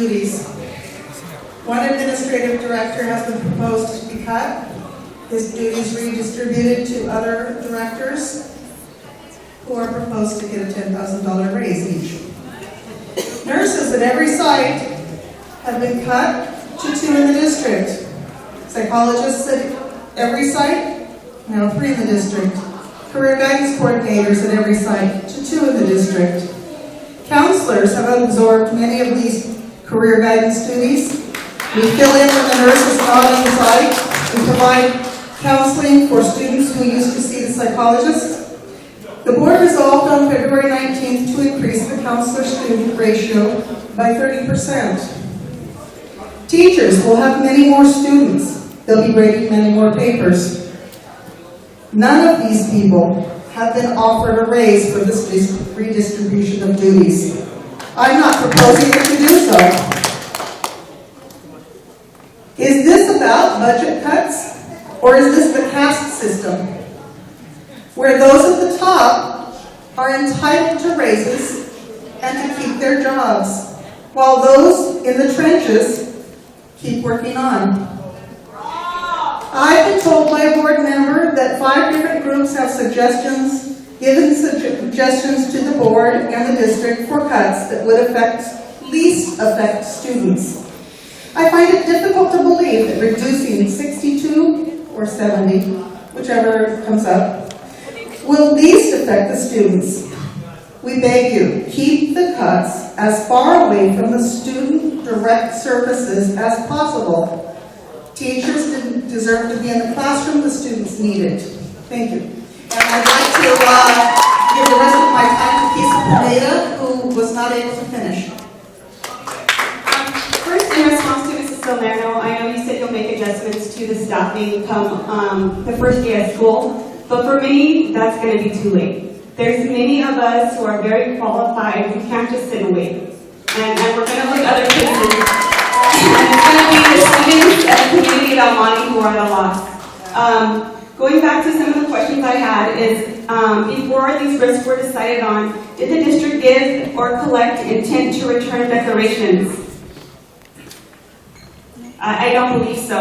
duties. One administrative director has been proposed to be cut, his duties redistributed to other directors who are proposed to get a $10,000 raise each. Nurses at every site have been cut to 2 in the district. Psychologists at every site, now 3 in the district. Career guidance coordinators at every site to 2 in the district. Counselors have absorbed many of these career guidance duties. We fill in when the nurse is not on the site. We provide counseling for students who used to see the psychologist. The board resolved on February 19th to increase the counselor-student ratio by 30%. Teachers will have many more students. They'll be grading many more papers. None of these people have been offered a raise for this redistribution of duties. I'm not proposing it to do so. Is this about budget cuts, or is this the caste system, where those at the top are entitled to raises and to keep their jobs, while those in the trenches keep working on? I've been told by a board member that 5 different groups have given suggestions to the board and the district for cuts that would least affect students. I find it difficult to believe that reducing 62 or 70, whichever comes up, will least affect the students. We beg you, keep the cuts as far away from the student direct services as possible. Teachers didn't deserve to be in the classroom, the students need it. Thank you. And I'd like to give the rest of my time to Kisa Pineda, who was not able to finish. First, in response to Mrs. Salerno, I know you said you'll make adjustments to the staffing come the first day of school, but for many, that's going to be too late. There's many of us who are very qualified. We can't just sit and wait. And we're going to look at other places. And it's going to be the students and the community of El Monte who are at a loss. Going back to some of the questions I had is, before these risks were decided on, did the district give or collect intent to return declarations? I don't believe so.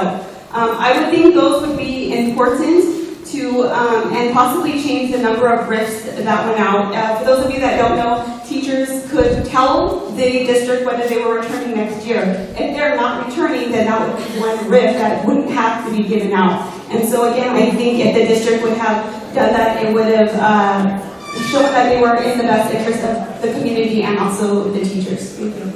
I would think those would be important to, and possibly change the number of RIFs that went out. For those of you that don't know, teachers could tell the district whether they were returning next year. If they're not returning, then that would be one RIF that wouldn't have to be given out. And so again, I think if the district would have done that, it would have shown that they were in the best interest of the community and also the teachers. Thank you.